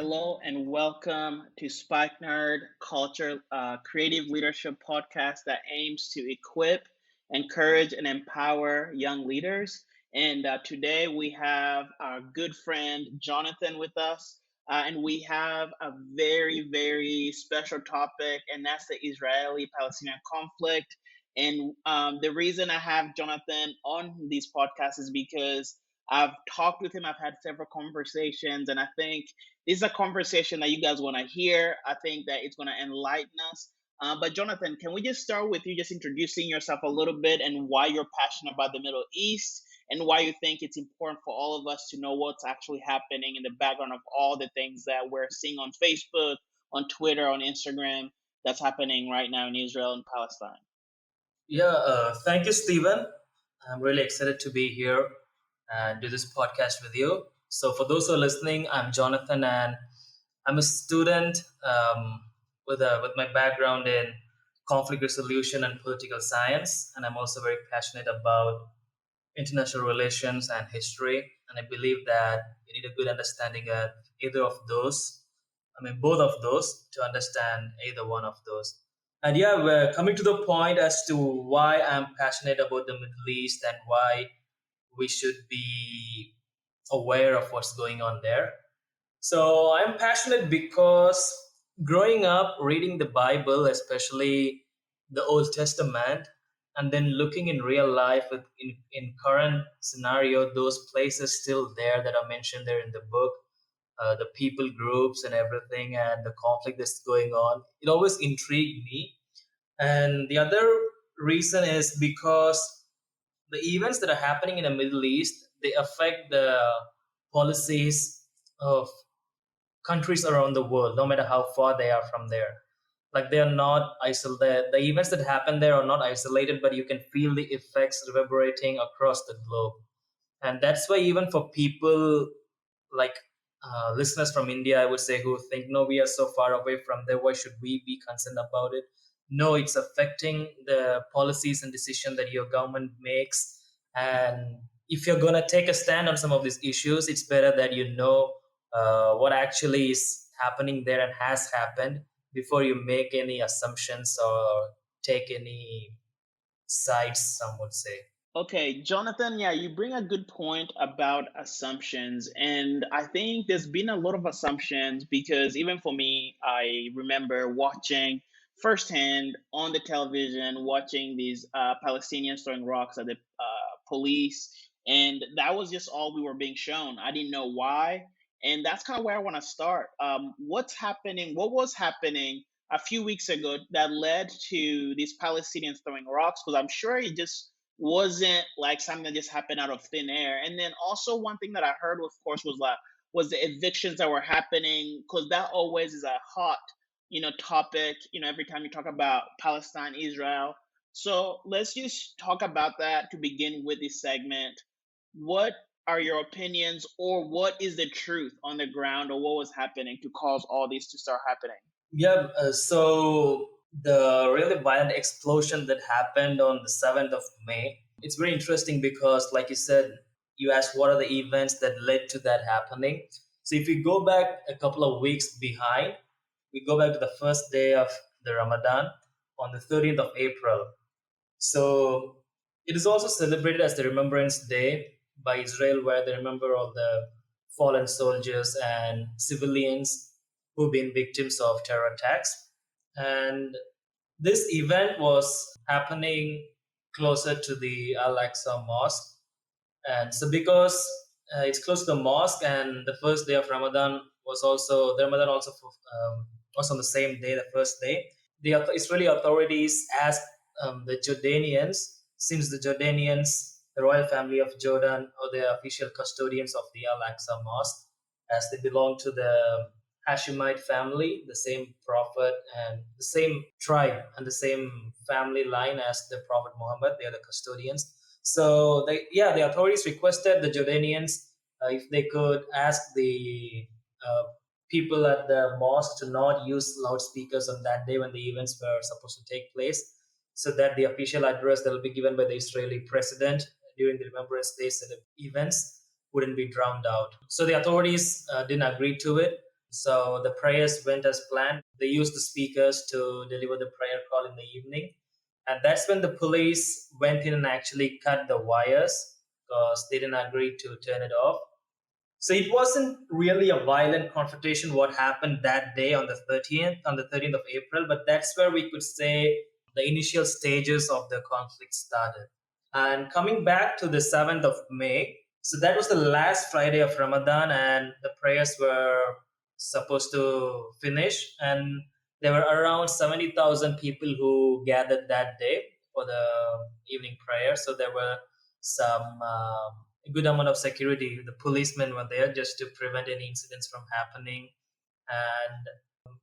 Hello and welcome to Spikenard Culture Creative Leadership Podcast that aims to equip, encourage, and empower young leaders. And today we have our good friend Jonathan with us, and we have a very special topic, and that's the Israeli-Palestinian conflict. And the reason I have Jonathan on these podcasts is because I've talked with him. I've had several conversations, and I think this is a conversation that you guys want to hear. I think that it's going to enlighten us. But Jonathan, can we just start with you just introducing yourself a little bit and why you're passionate about the Middle East and why you think it's important for all of us to know what's actually happening in the background of all the things that we're seeing on Facebook, on Twitter, on Instagram that's happening right now in Israel and Palestine. Thank you, Stephen. I'm really excited to be here and do this podcast with you. So, for those who are listening, I'm Jonathan, and I'm a student with my background in conflict resolution and political science, and I'm also very passionate about international relations and history. And I believe that you need a good understanding of either of those. Both of those to understand either one of those. And we're coming to the point as to why I'm passionate about the Middle East and why we should be aware of what's going on there. So I'm passionate because growing up reading the Bible, especially the Old Testament, and then looking in real life in current scenario, those places still there that are mentioned there in the book, the people groups and everything, and the conflict that's going on, it always intrigued me. And the other reason is because the events that are happening in the Middle East, they affect the policies of countries around the world, no matter how far they are from there. Like, they are not isolated. The events that happen there are not isolated, but you can feel the effects reverberating across the globe. And that's why even for people like listeners from India, I would say, who think, no, we are so far away from there, why should we be concerned about it? No, it's affecting the policies and decision that your government makes. And if you're going to take a stand on some of these issues, it's better that you know what actually is happening there and has happened before you make any assumptions or take any sides, some would say. Okay, Jonathan, yeah, you bring a good point about assumptions. And I think there's been a lot of assumptions because even for me, I remember watching firsthand on the television, watching these Palestinians throwing rocks at the police. And that was just all we were being shown. I didn't know why. And that's kind of where I want to start. What's happening? What was happening a few weeks ago that led to these Palestinians throwing rocks? Because I'm sure it just wasn't like something that just happened out of thin air. And then also one thing that I heard, of course, was the evictions that were happening, because that always is a hot, topic, every time you talk about Palestine, Israel. So let's just talk about that to begin with this segment. What are your opinions, or what is the truth on the ground, or what was happening to cause all this to start happening? So the really violent explosion that happened on the 7th of May, it's very interesting because, like you said, you asked what are the events that led to that happening. So if we go back a couple of weeks behind, we go back to the first day of the Ramadan on the 13th of April. So it is also celebrated as the Remembrance Day by Israel, where they remember all the fallen soldiers and civilians who've been victims of terror attacks. And this event was happening closer to the Al-Aqsa Mosque. And so because it's close to the mosque, and the first day of Ramadan was also, the Ramadan also was on the same day, the first day, the Israeli authorities asked the Jordanians, since the Jordanians, the royal family of Jordan, or the official custodians of the Al-Aqsa Mosque, as they belong to the Hashemite family, the same prophet and the same tribe and the same family line as the Prophet Muhammad. They are the custodians. So the authorities requested the Jordanians if they could ask the people at the mosque to not use loudspeakers on that day when the events were supposed to take place, so that the official address that will be given by the Israeli president during the Remembrance Day set of events wouldn't be drowned out. So the authorities didn't agree to it. So the prayers went as planned. They used the speakers to deliver the prayer call in the evening. And that's when the police went in and actually cut the wires because they didn't agree to turn it off. So it wasn't really a violent confrontation what happened that day on the 13th of April, but that's where we could say the initial stages of the conflict started. And coming back to the 7th of May, so that was the last Friday of Ramadan, and the prayers were supposed to finish. And there were around 70,000 people who gathered that day for the evening prayer. So there were some a good amount of security. The policemen were there just to prevent any incidents from happening. And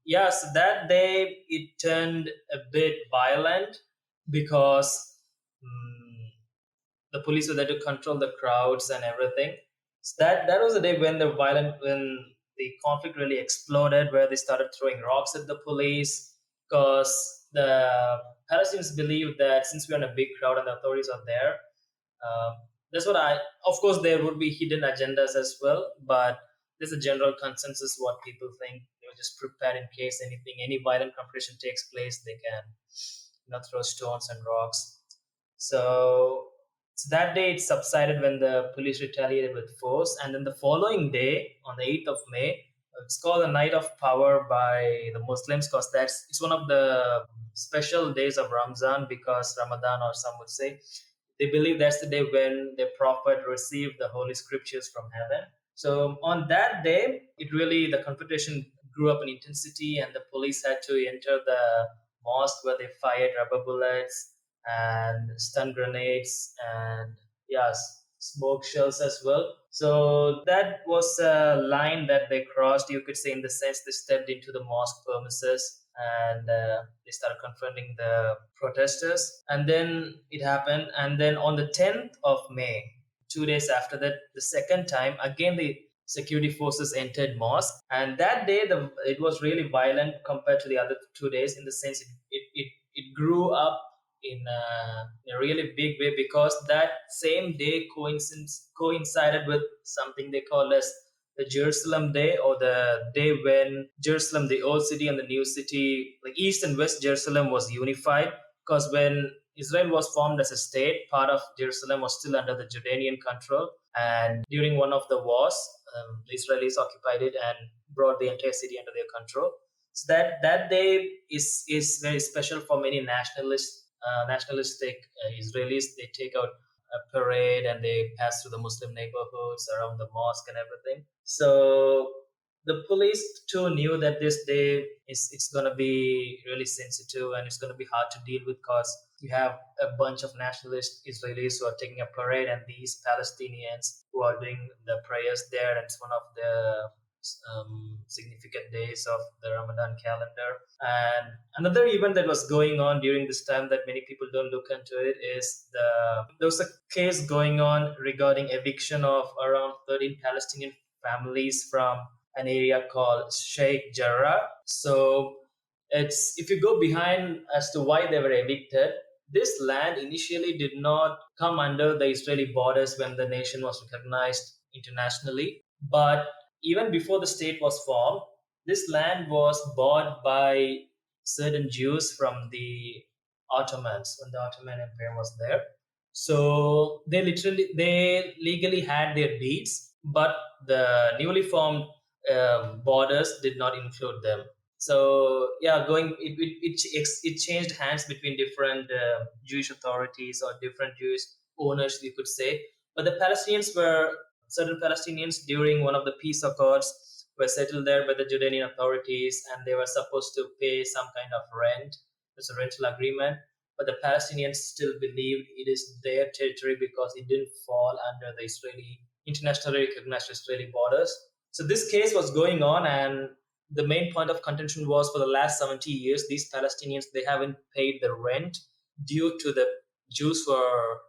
yeah, so that day it turned a bit violent because um, the police were there to control the crowds and everything. So that was the day when the conflict really exploded, where they started throwing rocks at the police because the Palestinians believe that since we're in a big crowd and the authorities are there, um, that's what I. Of course, there would be hidden agendas as well, but there's a general consensus what people think. They were just prepared in case any violent confrontation takes place, they can, throw stones and rocks. So that day it subsided when the police retaliated with force, and then the following day, on the 8th of May, it's called the Night of Power by the Muslims because it's one of the special days of Ramzan because Ramadan, or some would say, they believe that's the day when the prophet received the holy scriptures from heaven. So on that day, the confrontation grew up in intensity, and the police had to enter the mosque where they fired rubber bullets and stun grenades and smoke shells as well. So that was a line that they crossed, you could say, in the sense they stepped into the mosque premises and they started confronting the protesters. And then it happened. And then on the 10th of May, 2 days after that, the second time, again the security forces entered mosque. And that day, it was really violent compared to the other 2 days in the sense it grew up in a really big way because that same day coincided with something they call as the Jerusalem Day, or the day when Jerusalem, the old city and the new city, like East and West Jerusalem, was unified. Because when Israel was formed as a state, part of Jerusalem was still under the Jordanian control. And during one of the wars, the Israelis occupied it and brought the entire city under their control. So that day is very special for many nationalistic Israelis. They take out a parade and they pass through the Muslim neighborhoods around the mosque and everything. So the police too knew that this day it's gonna be really sensitive and it's gonna be hard to deal with because you have a bunch of nationalist Israelis who are taking a parade and these Palestinians who are doing the prayers there, and it's one of the significant days of the Ramadan calendar. And another event that was going on during this time that many people don't look into it is there was a case going on regarding eviction of around 13 Palestinian families from an area called Sheikh Jarrah. So it's if you go behind as to why they were evicted, this land initially did not come under the Israeli borders when the nation was recognized internationally. But even before the state was formed, this land was bought by certain Jews from the Ottomans when the Ottoman Empire was there. So they legally had their deeds, but the newly formed borders did not include them. So yeah, it changed hands between different Jewish authorities or different Jewish owners, you could say. But the Palestinians were certain Palestinians during one of the peace accords were settled there by the Jordanian authorities, and they were supposed to pay some kind of rent. It's a rental agreement, but the Palestinians still believed it is their territory because it didn't fall under the internationally recognized Israeli borders. So this case was going on, and the main point of contention was for the last 70 years, these Palestinians, they haven't paid the rent due to the Jews or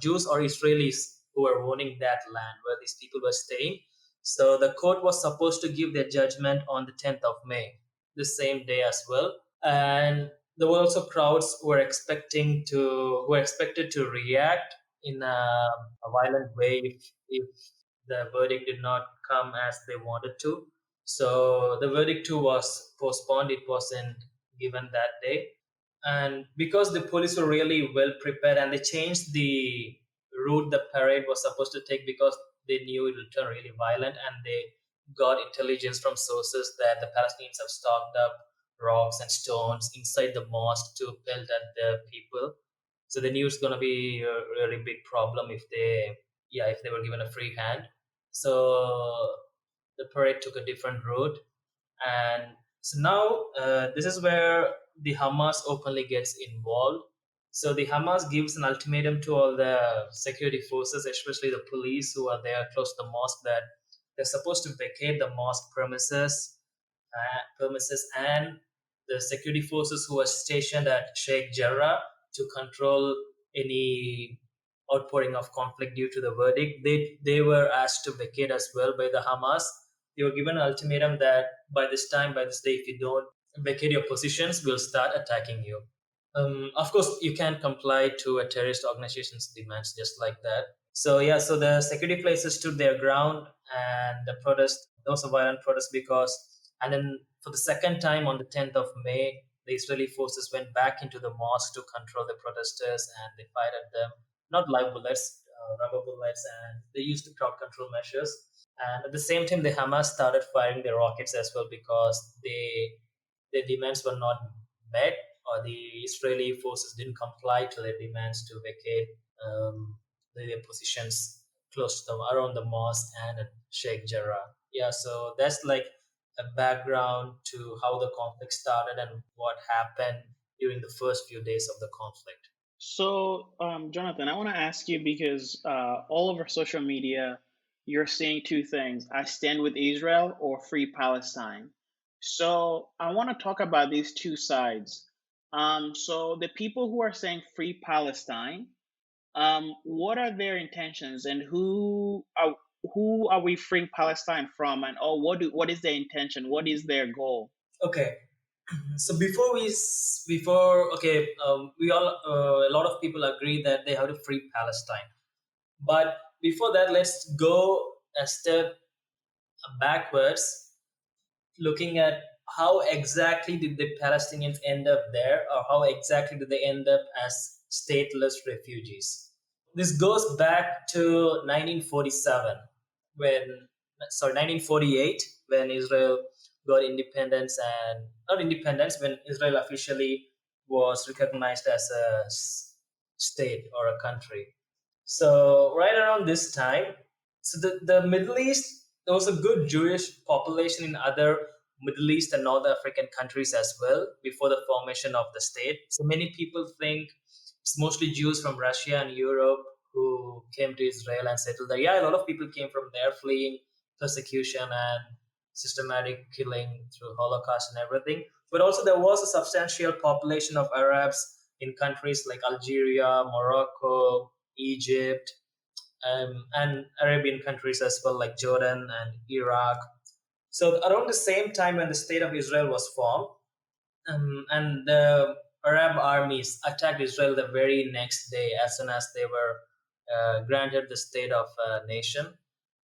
Israelis who were owning that land where these people were staying. So the court was supposed to give their judgment on the 10th of May, the same day as well. And there were also crowds who were expected to react in a violent way if the verdict did not come as they wanted to. So the verdict too was postponed. It wasn't given that day. And because the police were really well prepared and they changed the route the parade was supposed to take because they knew it would turn really violent, and they got intelligence from sources that the Palestinians have stocked up rocks and stones inside the mosque to pelt at the people. So they knew it's going to be a really big problem if they were given a free hand. So the parade took a different route, and so now this is where the Hamas openly gets involved. So the Hamas gives an ultimatum to all the security forces, especially the police who are there close to the mosque, that they're supposed to vacate the mosque premises and the security forces who are stationed at Sheikh Jarrah to control any outpouring of conflict due to the verdict. They were asked to vacate as well by the Hamas. They were given an ultimatum that by this day, if you don't vacate your positions, we'll start attacking you. Of course, you can't comply to a terrorist organization's demands just like that. So yeah, so the security places stood their ground, and the protest, there was a violent protest because, and then for the second time on the 10th of May, the Israeli forces went back into the mosque to control the protesters, and they fired at them, not live bullets, rubber bullets, and they used the crowd control measures. And at the same time, the Hamas started firing their rockets as well because their demands were not met, or the Israeli forces didn't comply to their demands to vacate their positions close to them, around the mosque and at Sheikh Jarrah. Yeah, so that's like a background to how the conflict started and what happened during the first few days of the conflict. So, Jonathan, I want to ask you because all over social media, you're seeing two things: I stand with Israel or free Palestine. So, I want to talk about these two sides. So, the people who are saying free Palestine, what are their intentions, and who are we freeing Palestine from, and what is their intention? What is their goal? Okay, so before we all a lot of people agree that they have to free Palestine, but before that, let's go a step backwards, looking at how exactly did the Palestinians end up there, or how exactly did they end up as stateless refugees. This goes back to 1947, when 1948, when Israel got independence, and not independence, when Israel officially was recognized as a state or a country. So right around this time, so the Middle East, there was a good Jewish population in other Middle East and North African countries as well before the formation of the state. So many people think it's mostly Jews from Russia and Europe who came to Israel and settled there. Yeah, a lot of people came from there fleeing persecution and systematic killing through Holocaust and everything. But also there was a substantial population of Arabs in countries like Algeria, Morocco, Egypt, and Arabian countries as well, like Jordan and Iraq. So around the same time when the state of Israel was formed, and the Arab armies attacked Israel the very next day, as soon as they were granted the state of nation.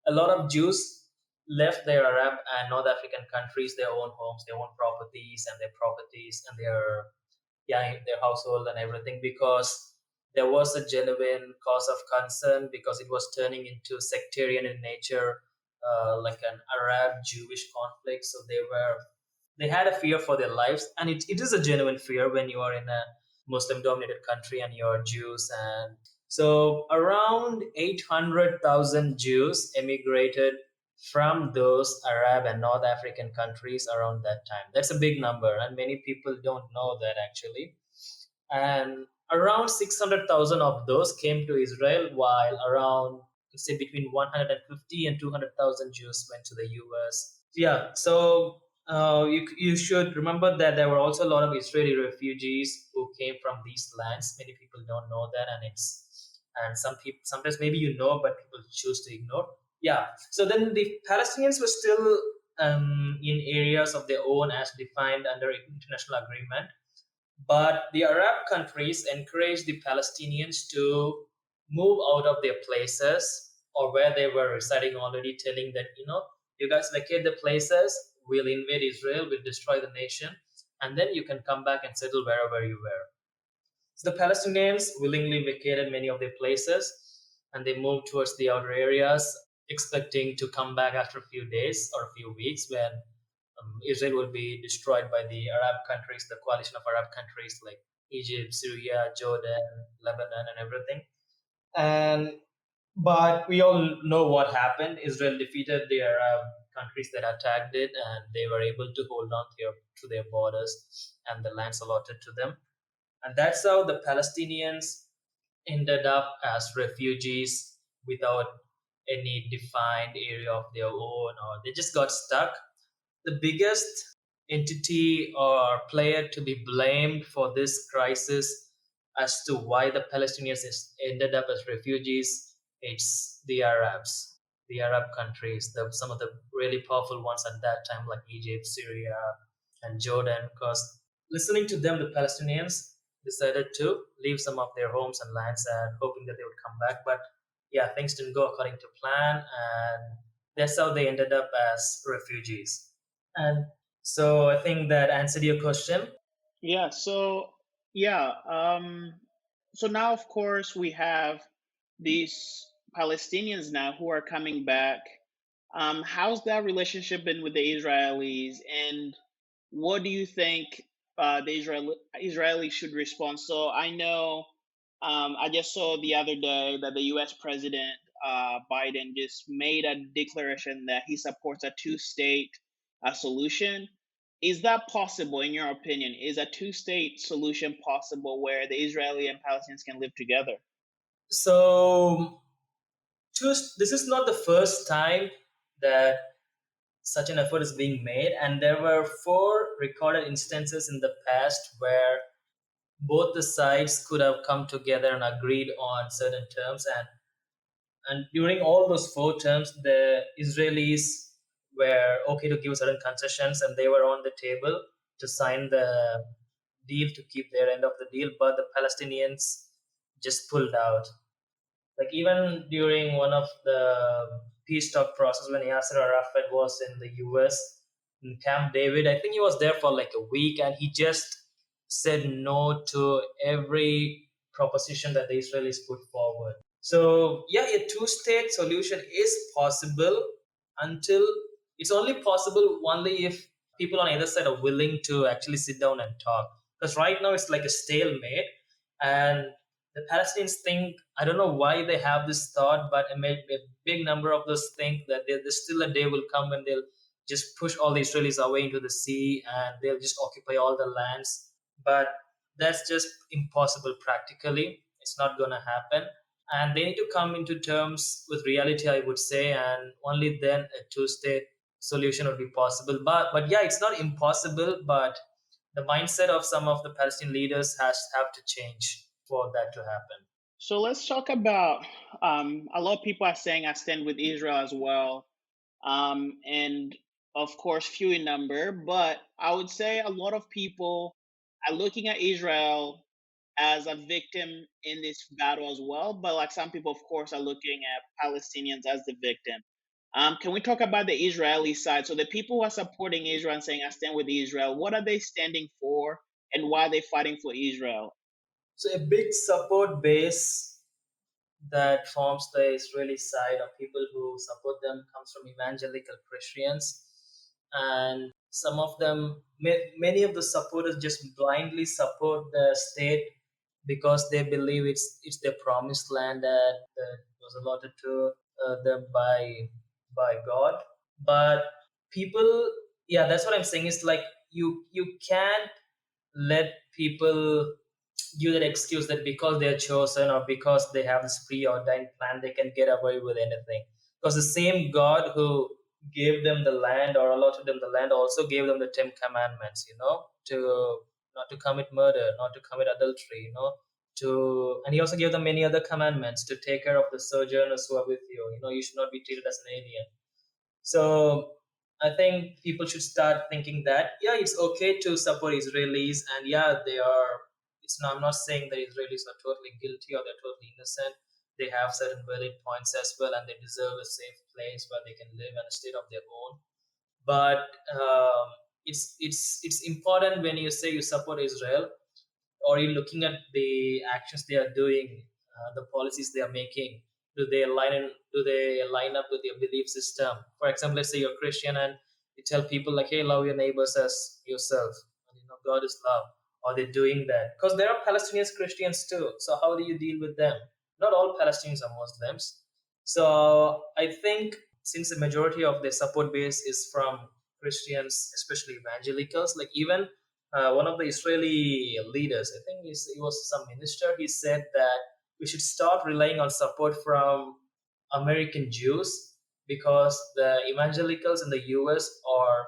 A lot of Jews left their Arab and North African countries, their own homes, their own properties, and their household and everything, because there was a genuine cause of concern, because it was turning into sectarian in nature, like an Arab Jewish conflict. So they had a fear for their lives, and it is a genuine fear when you are in a Muslim dominated country and you're Jews. And so around 800,000 Jews emigrated from those Arab and North African countries around that time. That's a big number, and many people don't know that actually. And around 600,000 of those came to Israel, while around, say, between 150 and 200,000 Jews went to the US. Yeah, so you should remember that there were also a lot of Israeli refugees who came from these lands. Many people don't know that, and some people, sometimes maybe you know, but people choose to ignore. Yeah, so then the Palestinians were still in areas of their own as defined under international agreement, but the Arab countries encouraged the Palestinians to move out of their places or where they were residing already, telling that, you guys vacate the places, we'll invade Israel, we'll destroy the nation, and then you can come back and settle wherever you were. So the Palestinians willingly vacated many of their places and they moved towards the outer areas, expecting to come back after a few days or a few weeks when Israel will be destroyed by the Arab countries, the coalition of Arab countries like Egypt, Syria, Jordan, Lebanon, and everything. And but we all know what happened. Israel defeated the Arab countries that attacked it, and they were able to hold on to their borders and the lands allotted to them. And that's how the Palestinians ended up as refugees without any defined area of their own, or they just got stuck. The biggest entity or player to be blamed for this crisis as to why the Palestinians ended up as refugees, it's the Arabs, the Arab countries, some of the really powerful ones at that time, like Egypt, Syria, and Jordan. Because listening to them, the Palestinians decided to leave some of their homes and lands and hoping that they would come back. But yeah, things didn't go according to plan, and that's how they ended up as refugees. And so I think that answered your question. Yeah, so yeah, so now of course we have these Palestinians now who are coming back. How's that relationship been with the Israelis, and what do you think the Israelis should respond? So I know I just saw the other day that the U.S. President Biden just made a declaration that he supports a two-state solution. Is that possible, in your opinion? Is a two-state solution possible where the Israeli and Palestinians can live together? So this is not the first time that such an effort is being made, and there were four recorded instances in the past where both the sides could have come together and agreed on certain terms, and during all those four terms, the Israelis were okay to give certain concessions, and they were on the table to sign the deal to keep their end of the deal, but the Palestinians just pulled out. Like even during one of the peace talk process when Yasser Arafat was in the US in Camp David, I think he was there for like a week and he just said no to every proposition that the Israelis put forward. So yeah, a two-state solution is possible until it's only possible only if people on either side are willing to actually sit down and talk. Because right now it's like a stalemate, and the Palestinians think, I don't know why they have this thought, but a big number of those think that there's still a day will come when they'll just push all the Israelis away into the sea and they'll just occupy all the lands. But that's just impossible practically. It's not going to happen. And they need to come into terms with reality, I would say, and only then a two-state solution would be possible. But yeah, it's not impossible, but the mindset of some of the Palestinian leaders has have to change for that to happen. So let's talk about a lot of people are saying I stand with Israel as well. And of course, few in number, but I would say a lot of people are looking at Israel as a victim in this battle as well. But like some people, of course, are looking at Palestinians as the victim. Can we talk about the Israeli side? So the people who are supporting Israel and saying I stand with Israel, what are they standing for, and why are they fighting for Israel? So a big support base that forms the Israeli side of people who support them comes from evangelical Christians, and some of them, many of the supporters just blindly support the state because they believe it's their promised land that was allotted to them by God. But people, yeah, that's what I'm saying. It's like you can't let people give that excuse that because they're chosen or because they have this preordained plan, they can get away with anything. Because the same God who gave them the land or allotted them the land also gave them the 10 Commandments, to not to commit murder, not to commit adultery, and he also gave them many other commandments to take care of the sojourners who are with you. You should not be treated as an alien. So I think people should start thinking that yeah, it's okay to support Israelis, and yeah, they are. It's not. I'm not saying that Israelis are totally guilty or they're totally innocent. They have certain valid points as well, and they deserve a safe place where they can live and a state of their own. But um, it's important when you say you support Israel, or you're looking at the actions they are doing, the policies they are making. Do they line up with your belief system? For example, let's say you're Christian and you tell people like, "Hey, love your neighbors as yourself." And, God is love. Are they doing that? Because there are Palestinians Christians too. So how do you deal with them? Not all Palestinians are Muslims. So I think since the majority of their support base is from Christians, especially evangelicals, like even one of the Israeli leaders, I think he was some minister, he said that we should stop relying on support from American Jews because the evangelicals in the US are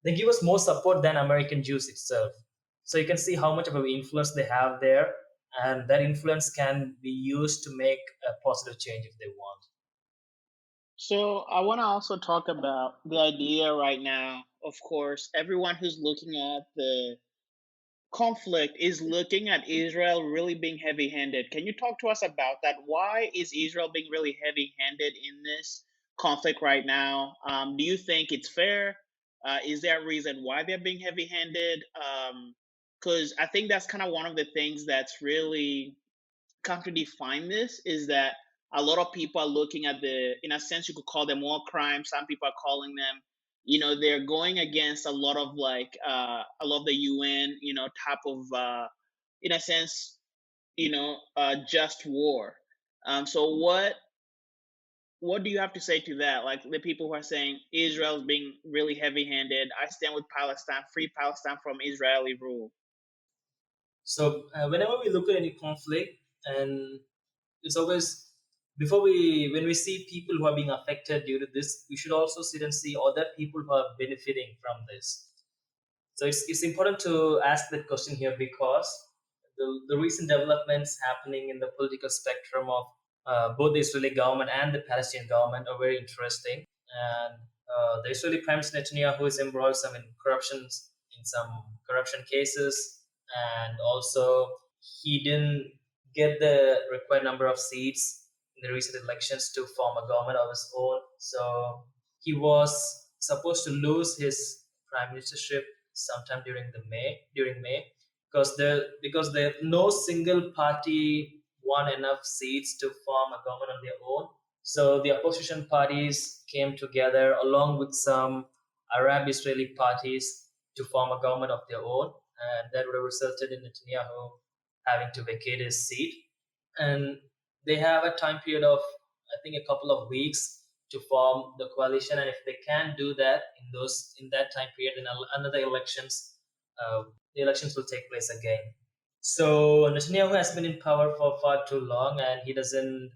they give us more support than American Jews itself. So you can see how much of an influence they have there, and that influence can be used to make a positive change if they want. So I want to also talk about the idea right now. Of course, everyone who's looking at the conflict is looking at Israel really being heavy handed. Can you talk to us about that? Why is Israel being really heavy handed in this conflict right now? Do you think it's fair? Is there a reason why they're being heavy handed? Because I think that's kind of one of the things that's really come to define this is that a lot of people are looking at the, in a sense, you could call them war crimes. Some people are calling them, they're going against a lot of a lot of the UN, type of, in a sense, just war. So what do you have to say to that? Like the people who are saying Israel's being really heavy-handed. I stand with Palestine, free Palestine from Israeli rule. So whenever we look at any conflict, and it's always before we when we see people who are being affected due to this, we should also sit and see other people who are benefiting from this. So it's important to ask that question here because the recent developments happening in the political spectrum of both the Israeli government and the Palestinian government are very interesting. And the Israeli Prime Minister Netanyahu is embroiled some in corruptions in some corruption cases, and also he didn't get the required number of seats in the recent elections to form a government of his own. So he was supposed to lose his prime ministership sometime during May because there no single party won enough seats to form a government on their own. So the opposition parties came together along with some Arab Israeli parties to form a government of their own, and that would have resulted in Netanyahu having to vacate his seat. And they have a time period of I think a couple of weeks to form the coalition, and if they can do that in that time period, then another the elections will take place again. So Netanyahu has been in power for far too long, and he doesn't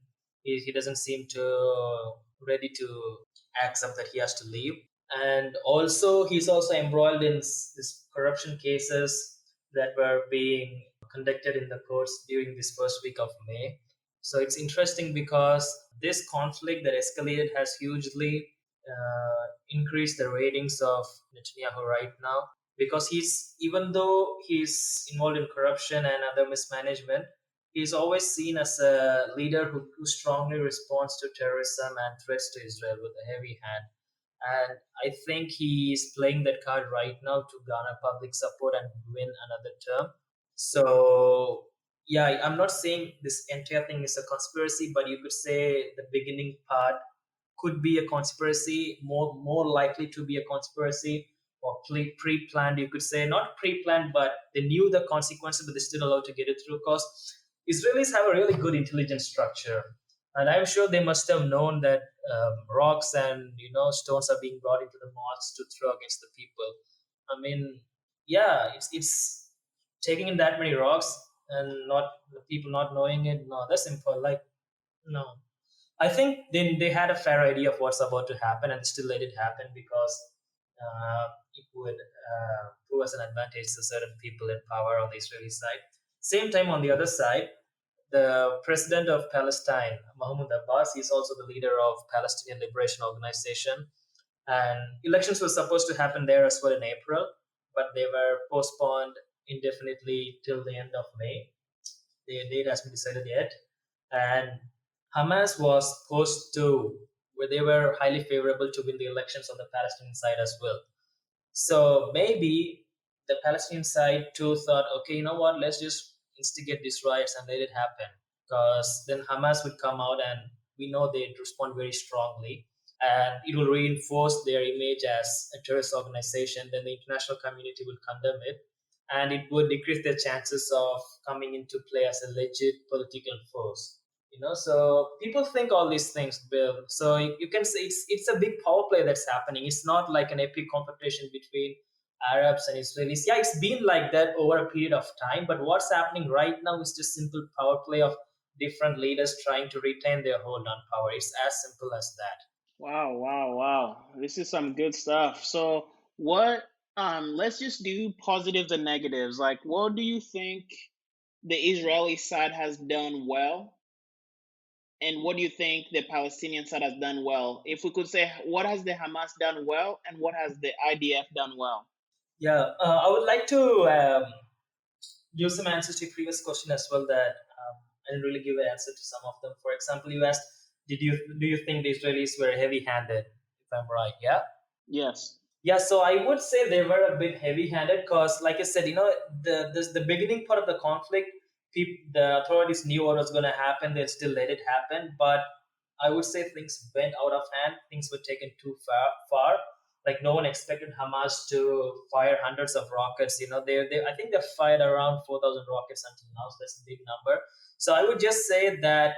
seem to ready to accept that he has to leave. And also, he's also embroiled in this corruption cases that were being conducted in the courts during this first week of May. So it's interesting because this conflict that escalated has hugely increased the ratings of Netanyahu right now because he's even though he's involved in corruption and other mismanagement, he's always seen as a leader who strongly responds to terrorism and threats to Israel with a heavy hand. And I think he's playing that card right now to garner public support and win another term. So yeah, I'm not saying this entire thing is a conspiracy, but you could say the beginning part could be a conspiracy, more likely to be a conspiracy, or pre-planned. You could say not pre-planned, but they knew the consequences, but they still allowed to get it through. Because Israelis have a really good intelligence structure, and I'm sure they must have known that rocks and stones are being brought into the mosques to throw against the people. I mean, yeah, it's taking in that many rocks and not the people not knowing it. No, that's simple. Like no. I think they had a fair idea of what's about to happen and still let it happen because it would prove as an advantage to certain people in power on the Israeli side. Same time, on the other side, the president of Palestine, Mahmoud Abbas, is also the leader of Palestinian Liberation Organization. And elections were supposed to happen there as well in April, but they were postponed indefinitely till the end of May. The date hasn't been decided yet. And Hamas was supposed to where they were highly favorable to win the elections on the Palestinian side as well. So maybe the Palestinian side too thought, okay, you know what, let's just instigate these riots and let it happen. Because then Hamas would come out and we know they'd respond very strongly and it will reinforce their image as a terrorist organization. Then the international community will condemn it and it would decrease their chances of coming into play as a legit political force. So people think all these things, Bill. So you can say it's a big power play that's happening. It's not like an epic competition between Arabs and Israelis. Yeah, it's been like that over a period of time, but what's happening right now is just simple power play of different leaders trying to retain their hold on power. It's as simple as that. Wow, wow, wow. This is some good stuff. So, what, let's just do positives and negatives. Like, what do you think the Israeli side has done well? And what do you think the Palestinian side has done well? If we could say, what has the Hamas done well and what has the IDF done well? Yeah, I would like to give some answers to your previous question as well. That I didn't really give an answer to some of them. For example, you asked, do you think the Israelis were heavy-handed? If I'm right, yeah. Yes. Yeah, so I would say they were a bit heavy-handed because, like I said, the beginning part of the conflict, the authorities knew what was going to happen. They still let it happen, but I would say things went out of hand. Things were taken too far. Like no one expected Hamas to fire hundreds of rockets. They I think they fired around 4,000 rockets until now. So that's a big number. So I would just say that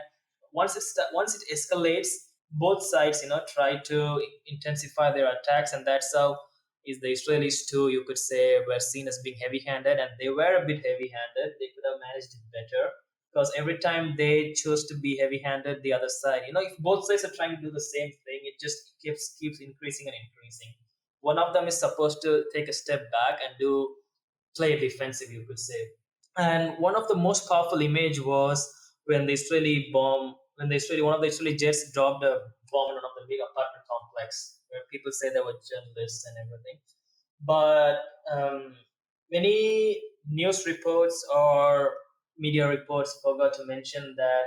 once it escalates, both sides try to intensify their attacks, and that's how is the Israelis too, you could say, were seen as being heavy-handed, and they were a bit heavy-handed. They could have managed it better because every time they chose to be heavy-handed, the other side, if both sides are trying to do the same thing, it just keeps increasing and increasing. One of them is supposed to take a step back and do play defensive, you could say. And one of the most powerful image was when one of the Israeli jets dropped a bomb on one of the big apartment complex where people say there were journalists and everything. But many news reports or media reports forgot to mention that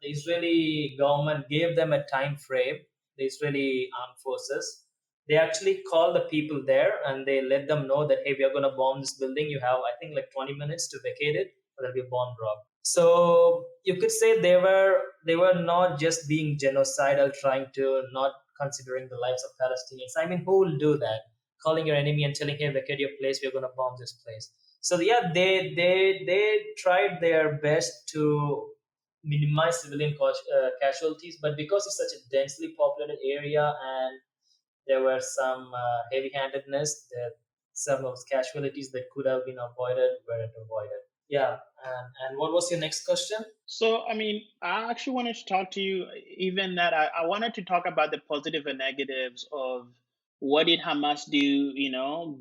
the Israeli government gave them a time frame, the Israeli armed forces. They actually called the people there and they let them know that, hey, we are going to bomb this building. You have, I think, like 20 minutes to vacate it, or there'll be a bomb drop. So you could say they were not just being genocidal, trying to not considering the lives of Palestinians. I mean, who will do that? Calling your enemy and telling, hey, vacate your place, we're going to bomb this place. So yeah, they tried their best to minimize civilian casualties, but because it's such a densely populated area and there were some heavy-handedness, that some of those casualties that could have been avoided weren't avoided. Yeah, and what was your next question? So, I mean, I actually wanted to talk to you, even that I wanted to talk about the positive and negatives of what did Hamas do,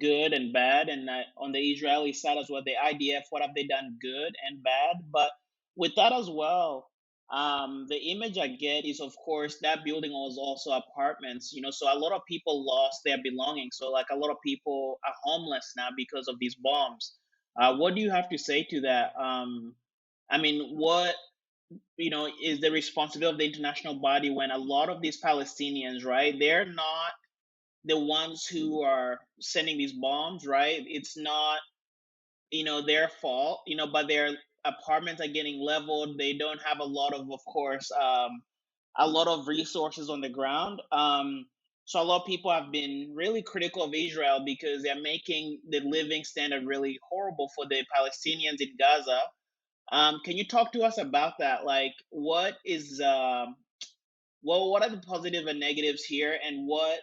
good and bad, and on the Israeli side as well, the IDF, what have they done good and bad? But with that as well, the image I get is, of course, that building was also apartments, so a lot of people lost their belongings. So, like, a lot of people are homeless now because of these bombs. What do you have to say to that? I mean, what is the responsibility of the international body when a lot of these Palestinians, right? They're not the ones who are sending these bombs, right? It's not their fault, but their apartments are getting leveled. They don't have a lot of course, a lot of resources on the ground. So a lot of people have been really critical of Israel because they're making the living standard really horrible for the Palestinians in Gaza. Can you talk to us about that? Like, what are the positive and negatives here, and what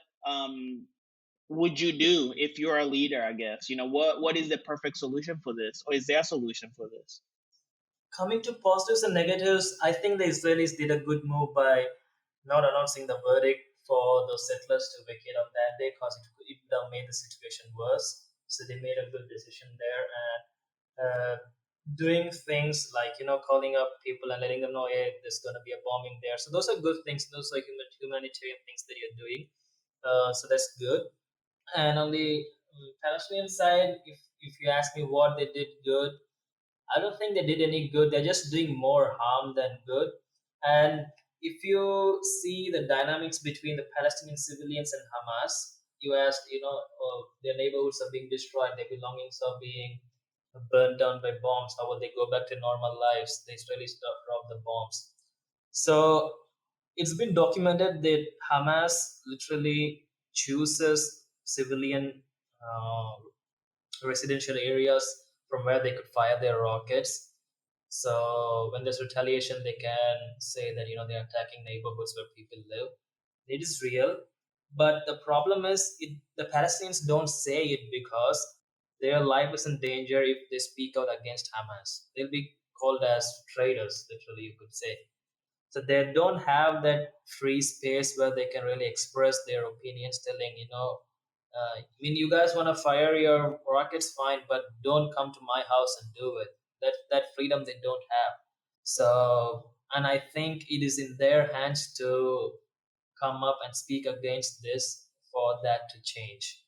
would you do if you're a leader? I guess what is the perfect solution for this, or is there a solution for this? Coming to positives and negatives, I think the Israelis did a good move by not announcing the verdict for those settlers to vacate on that day because it would have made the situation worse. So they made a good decision there, and doing things like calling up people and letting them know, hey, there's going to be a bombing there. So those are good things. Those are humanitarian things that you're doing. So that's good. And on the Palestinian side, if you ask me what they did good, I don't think they did any good. They're just doing more harm than good. And if you see the dynamics between the Palestinian civilians and Hamas, you asked, their neighborhoods are being destroyed, their belongings are being burned down by bombs. How will they go back to normal lives? The Israelis drop the bombs. So it's been documented that Hamas literally chooses civilian residential areas from where they could fire their rockets. So when there's retaliation, they can say that they're attacking neighborhoods where people live. It is real, but the problem is the Palestinians don't say it because their life is in danger if they speak out against Hamas. They'll be called as traitors, literally, you could say. So they don't have that free space where they can really express their opinions, telling, I mean, you guys want to fire your rockets, fine, but don't come to my house and do it. That freedom they don't have. So, and I think it is in their hands to come up and speak against this for that to change.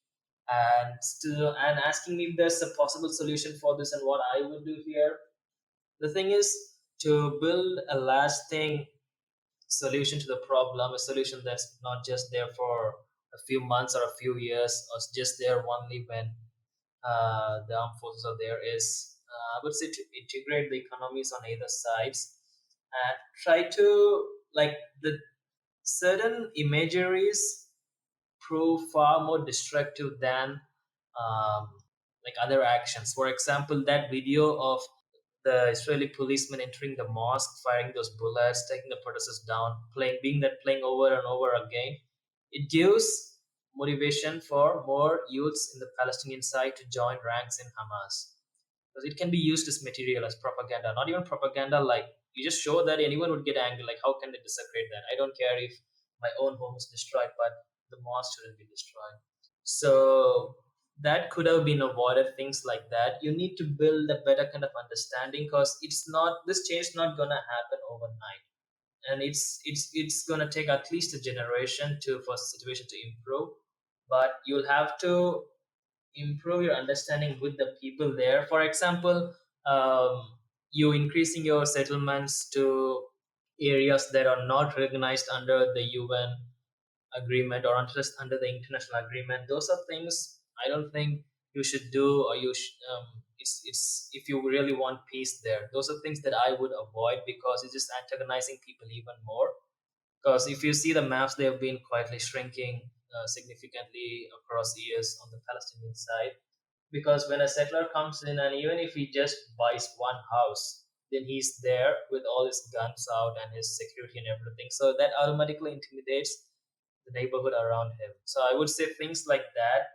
And asking me if there's a possible solution for this and what I would do here. The thing is to build a lasting solution to the problem, a solution that's not just there for a few months or a few years, or just there only when the armed forces are there, is I would say to integrate the economies on either sides and try to like the certain imageries prove far more destructive than like other actions. For example, that video of the Israeli policemen entering the mosque, firing those bullets, taking the protesters down, playing over and over again, it gives motivation for more youths in the Palestinian side to join ranks in Hamas. Because it can be used as material, as propaganda. Not even propaganda, like you just show that anyone would get angry. Like, how can they desecrate that? I don't care if my own home is destroyed, but the mosque shouldn't be destroyed. So that could have been avoided, things like that. You need to build a better kind of understanding because this change is not gonna happen overnight. And it's gonna take at least a generation to for the situation to improve. But you'll have to improve your understanding with the people there. For example, you increasing your settlements to areas that are not recognized under the UN agreement or under the international agreement. Those are things I don't think you should do, or it's if you really want peace there. Those are things that I would avoid because it's just antagonizing people even more. Because if you see the maps, they have been quietly shrinking significantly across years on the Palestinian side. Because when a settler comes in, and even if he just buys one house, then he's there with all his guns out and his security and everything. So that automatically intimidates the neighborhood around him. So I would say things like that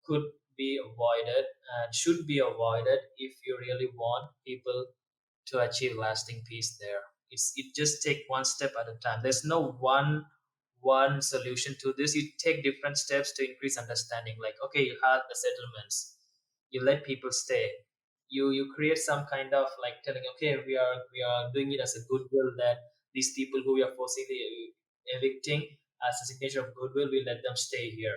could be avoided and should be avoided if you really want people to achieve lasting peace there. It just take one step at a time. There's no one solution to this. You take different steps to increase understanding. Like, okay, you have the settlements, you let people stay, you create some kind of like telling, okay, we are doing it as a goodwill, that these people who we are forcibly evicting, as a signature of goodwill, we let them stay here.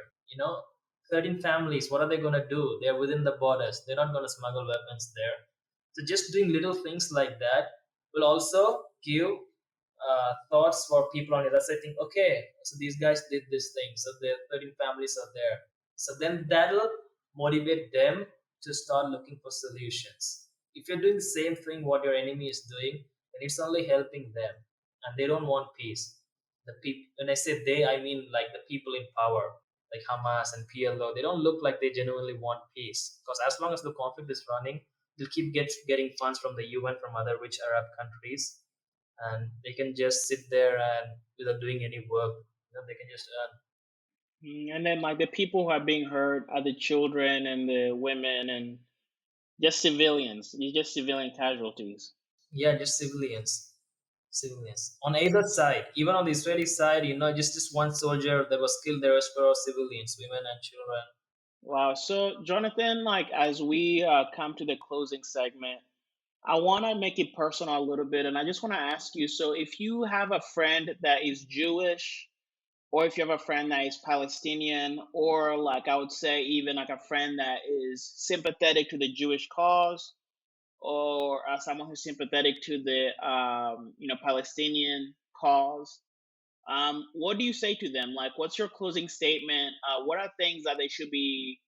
13 families, what are they going to do? They're within the borders, they're not going to smuggle weapons there. So just doing little things like that will also give thoughts for people on the other side. Think, okay, so these guys did this thing, so their 13 families are there. So then that'll motivate them to start looking for solutions. If you're doing the same thing what your enemy is doing, then it's only helping them, and they don't want peace. The people, when I say they, I mean like the people in power, like Hamas and PLO. They don't look like they genuinely want peace, because as long as the conflict is running, they'll keep getting funds from the UN, from other rich Arab countries, and they can just sit there and without doing any work, they can just earn. And then, like, the people who are being hurt are the children and the women and just civilians. You just civilian casualties. Yeah, just civilians on either side. Even on the Israeli side, just one soldier that was killed. The rest were all civilians, women and children. Wow. So, Jonathan, like, as we come to the closing segment, I want to make it personal a little bit, and I just want to ask you. So, if you have a friend that is Jewish, or if you have a friend that is Palestinian, or like I would say, even like a friend that is sympathetic to the Jewish cause, or someone who's sympathetic to the Palestinian cause. What do you say to them? Like, what's your closing statement? What are things that they should be,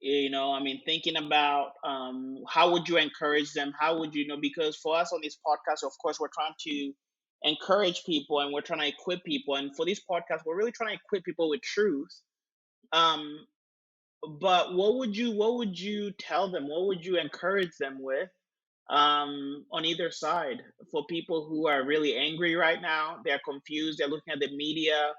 I mean, thinking about? How would you encourage them? How would because for us on this podcast, of course, we're trying to encourage people and we're trying to equip people. And for this podcast, we're really trying to equip people with truth. Um, but what would you tell them? What would you encourage them with? On either side, for people who are really angry right now, they're confused, they're looking at the media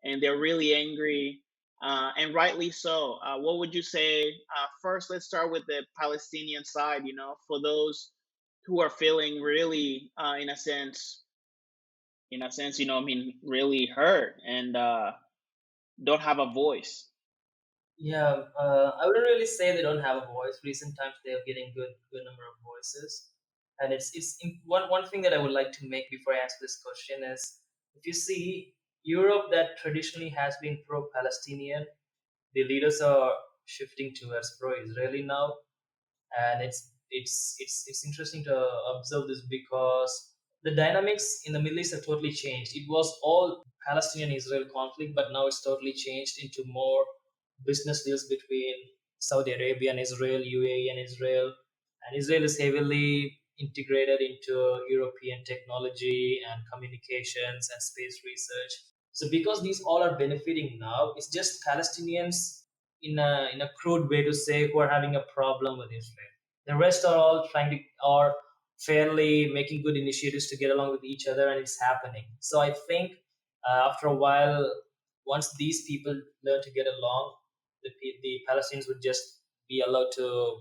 and they're really angry, and rightly so. What would you say? First, let's start with the Palestinian side. For those who are feeling really, in a sense, I mean, really hurt and don't have a voice. Yeah, I wouldn't really say they don't have a voice. Recent times they are getting good number of voices, and one thing that I would like to make before I answer this question is, if you see Europe that traditionally has been pro-Palestinian, the leaders are shifting towards pro-Israeli now, and it's interesting to observe this because the dynamics in the Middle East have totally changed. It was all Palestinian Israel conflict, but now it's totally changed into more business deals between Saudi Arabia and Israel, UAE and Israel, and Israel is heavily integrated into European technology and communications and space research. So because these all are benefiting now, it's just Palestinians in a crude way to say who are having a problem with Israel. The rest are all trying to are fairly making good initiatives to get along with each other, and it's happening. So I think after a while, once these people learn to get along, the Palestinians would just be allowed to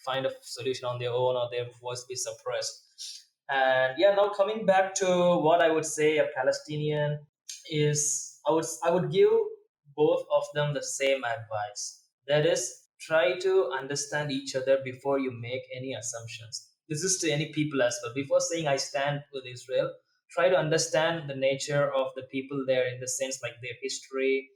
find a solution on their own, or their voice be suppressed. And yeah, now coming back to what I would say a Palestinian is, I would give both of them the same advice. That is, try to understand each other before you make any assumptions. This is to any people as well. Before saying I stand with Israel, try to understand the nature of the people there, in the sense like their history,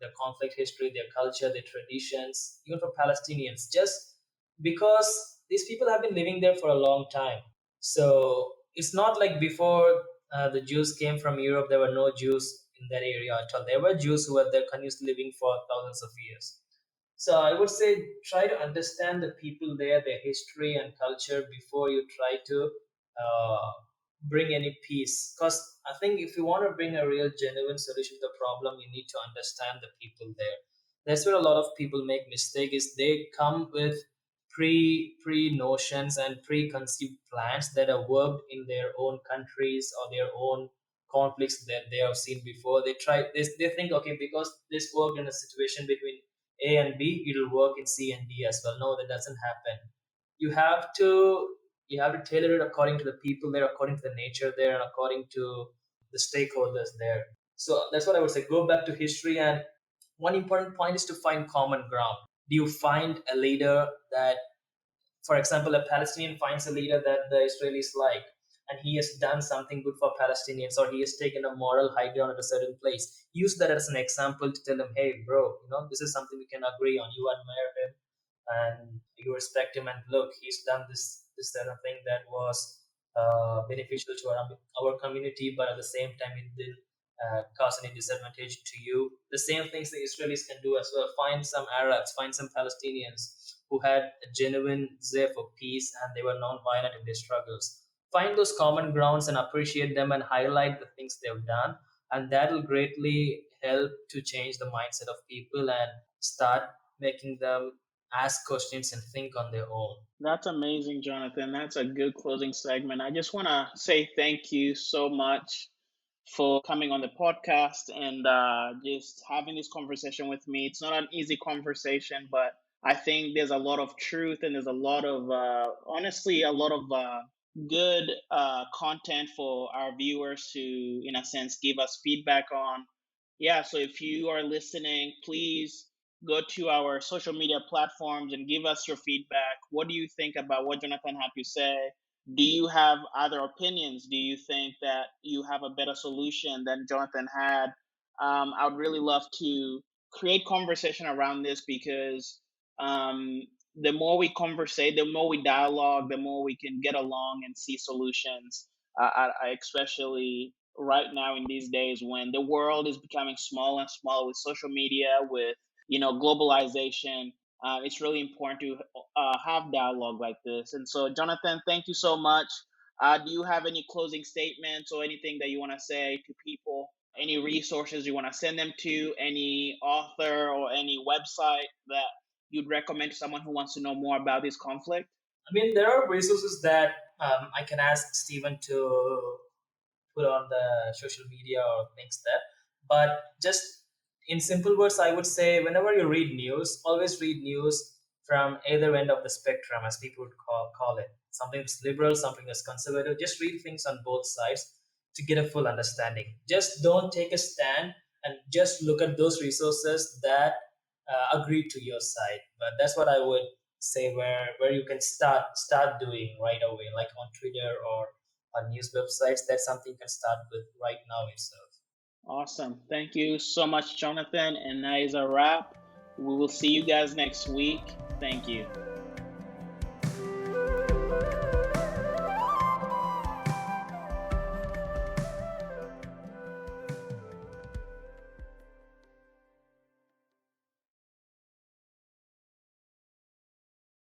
the conflict history, their culture, their traditions, even for Palestinians. Just because these people have been living there for a long time. So it's not like before the Jews came from Europe, there were no Jews in that area at all. There were Jews who were there continuously living for thousands of years. So I would say try to understand the people there, their history and culture before you try to uh, bring any peace. Because I think if you want to bring a real, genuine solution to the problem, you need to understand the people there. That's where a lot of people make mistake. Is they come with pre notions and preconceived plans that are worked in their own countries or their own conflicts that they have seen before. They think, okay, because this worked in a situation between A and B, it'll work in C and D as well. No, that doesn't happen. You have to you have to tailor it according to the people there, according to the nature there, and according to the stakeholders there. So that's what I would say. Go back to history, and one important point is to find common ground. Do you find a leader that, for example, a Palestinian finds a leader that the Israelis like, and he has done something good for Palestinians, or he has taken a moral high ground at a certain place. Use that as an example to tell him, hey, bro, this is something we can agree on. You admire him and you respect him, and look, he's done this kind of thing that was beneficial to our community, but at the same time, it didn't cause any disadvantage to you. The same things the Israelis can do as well. Find some Arabs, find some Palestinians who had a genuine zeal for peace and they were non-violent in their struggles. Find those common grounds and appreciate them and highlight the things they've done, and that will greatly help to change the mindset of people and start making them ask questions and think on their own. That's amazing, Jonathan. That's a good closing segment. I just want to say thank you so much for coming on the podcast and just having this conversation with me. It's not an easy conversation, but I think there's a lot of truth and there's a lot of, honestly, a lot of good content for our viewers to, in a sense, give us feedback on. Yeah, so if you are listening, please go to our social media platforms and give us your feedback. What do you think about what Jonathan had to say? Do you have other opinions? Do you think that you have a better solution than Jonathan had? I would really love to create conversation around this because the more we conversate, the more we dialogue, the more we can get along and see solutions. especially right now in these days when the world is becoming smaller and smaller with social media, with globalization. It's really important to have dialogue like this. And so, Jonathan, thank you so much. Do you have any closing statements or anything that you want to say to people? Any resources you want to send them to? Any author or any website that you'd recommend to someone who wants to know more about this conflict? I mean, there are resources that I can ask Stephen to put on the social media or things there. But just in simple words, I would say whenever you read news, always read news from either end of the spectrum, as people would call it. Something that's liberal, something that's conservative. Just read things on both sides to get a full understanding. Just don't take a stand and just look at those resources that agree to your side. But that's what I would say where you can start doing right away, like on Twitter or on news websites. That's something you can start with right now itself. Awesome. Thank you so much, Jonathan. And that is a wrap. We will see you guys next week. Thank you.